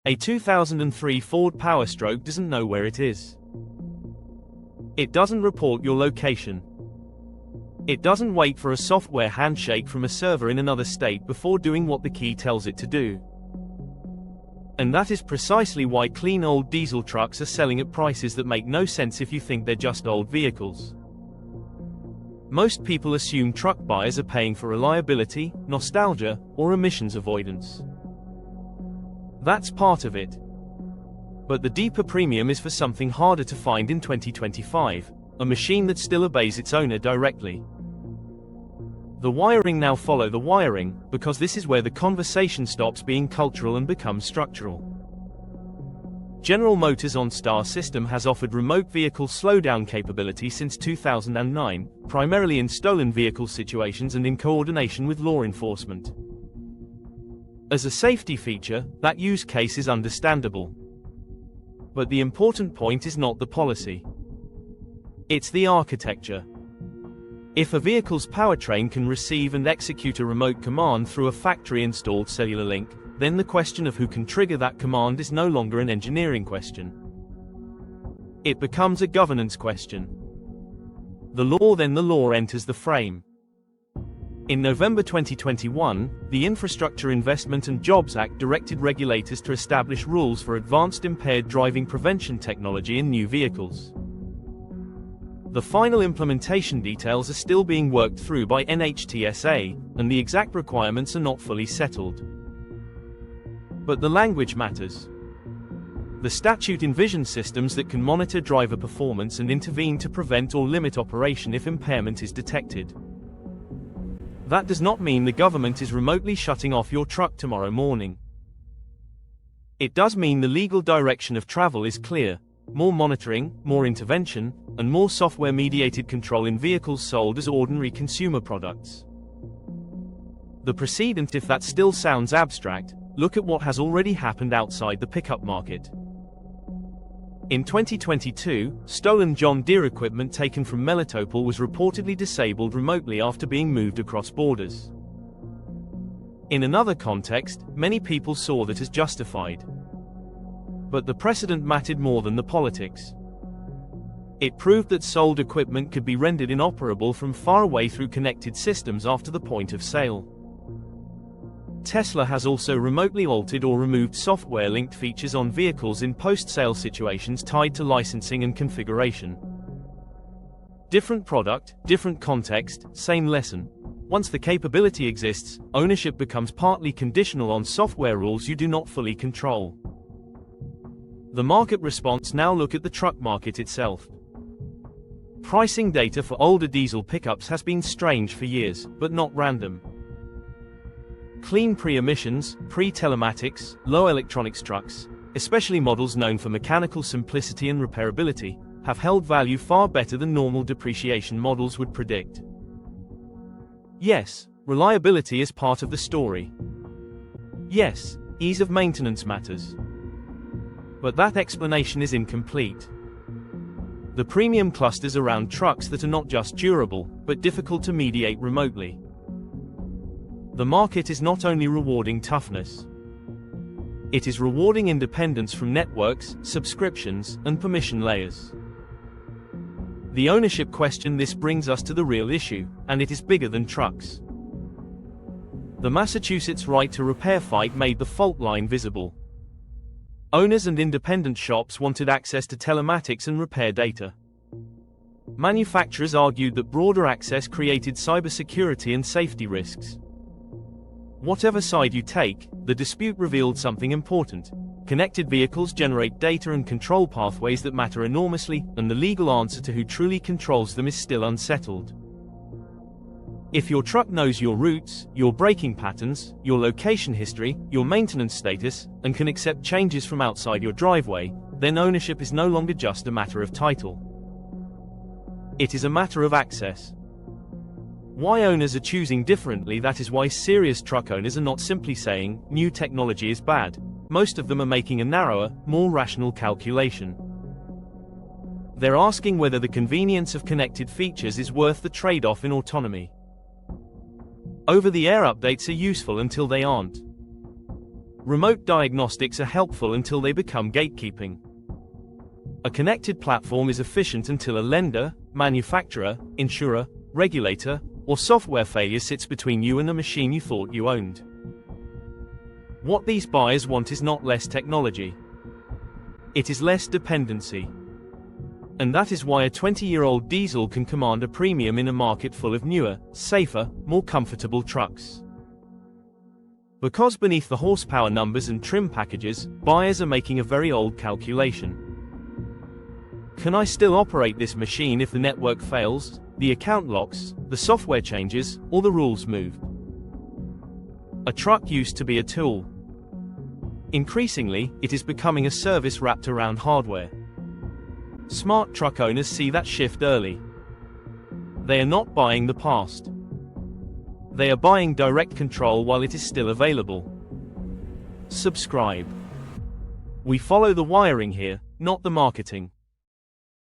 A 2003 Ford Powerstroke doesn't know where it is. It doesn't report your location. It doesn't wait for a software handshake from a server in another state before doing what the key tells it to do. And that is precisely why clean old diesel trucks are selling at prices that make no sense if you think they're just old vehicles. Most people assume truck buyers are paying for reliability, nostalgia, or emissions avoidance. That's part of it. But the deeper premium is for something harder to find in 2025, a machine that still obeys its owner directly. The wiring now follow the wiring, because this is where the conversation stops being cultural and becomes structural. General Motors' OnStar system has offered remote vehicle slowdown capability since 2009, primarily in stolen vehicle situations and in coordination with law enforcement. As a safety feature, that use case is understandable. But the important point is not the policy. It's the architecture. If a vehicle's powertrain can receive and execute a remote command through a factory-installed cellular link, then the question of who can trigger that command is no longer an engineering question. It becomes a governance question. The law enters the frame. In November 2021, the Infrastructure Investment and Jobs Act directed regulators to establish rules for advanced impaired driving prevention technology in new vehicles. The final implementation details are still being worked through by NHTSA, and the exact requirements are not fully settled. But the language matters. The statute envisions systems that can monitor driver performance and intervene to prevent or limit operation if impairment is detected. That does not mean the government is remotely shutting off your truck tomorrow morning. It does mean the legal direction of travel is clear: more monitoring, more intervention, and more software-mediated control in vehicles sold as ordinary consumer products. The precedent, if that still sounds abstract, look at what has already happened outside the pickup market. In 2022, stolen John Deere equipment taken from Melitopol was reportedly disabled remotely after being moved across borders. In another context, many people saw that as justified. But the precedent mattered more than the politics. It proved that sold equipment could be rendered inoperable from far away through connected systems after the point of sale. Tesla has also remotely altered or removed software-linked features on vehicles in post-sale situations tied to licensing and configuration. Different product, different context, same lesson. Once the capability exists, ownership becomes partly conditional on software rules you do not fully control. The market response now: look at the truck market itself. Pricing data for older diesel pickups has been strange for years, but not random. Clean pre-emissions, pre-telematics, low electronics trucks, especially models known for mechanical simplicity and repairability, have held value far better than normal depreciation models would predict. Yes, reliability is part of the story. Yes, ease of maintenance matters. But that explanation is incomplete. The premium clusters around trucks that are not just durable, but difficult to mediate remotely. The market is not only rewarding toughness. It is rewarding independence from networks, subscriptions, and permission layers. The ownership question: this brings us to the real issue, and it is bigger than trucks. The Massachusetts right to repair fight made the fault line visible. Owners and independent shops wanted access to telematics and repair data. Manufacturers argued that broader access created cybersecurity and safety risks. Whatever side you take, the dispute revealed something important. Connected vehicles generate data and control pathways that matter enormously, and the legal answer to who truly controls them is still unsettled. If your truck knows your routes, your braking patterns, your location history, your maintenance status, and can accept changes from outside your driveway, then ownership is no longer just a matter of title. It is a matter of access. Why owners are choosing differently: that is why serious truck owners are not simply saying, new technology is bad. Most of them are making a narrower, more rational calculation. They're asking whether the convenience of connected features is worth the trade-off in autonomy. Over-the-air updates are useful until they aren't. Remote diagnostics are helpful until they become gatekeeping. A connected platform is efficient until a lender, manufacturer, insurer, regulator, or software failure sits between you and the machine you thought you owned. What these buyers want is not less technology. It is less dependency. And that is why a 20-year-old diesel can command a premium in a market full of newer, safer, more comfortable trucks. Because beneath the horsepower numbers and trim packages, buyers are making a very old calculation. Can I still operate this machine if the network fails, the account locks, the software changes, or the rules move? A truck used to be a tool. Increasingly, it is becoming a service wrapped around hardware. Smart truck owners see that shift early. They are not buying the past. They are buying direct control while it is still available. Subscribe. We follow the wiring here, not the marketing.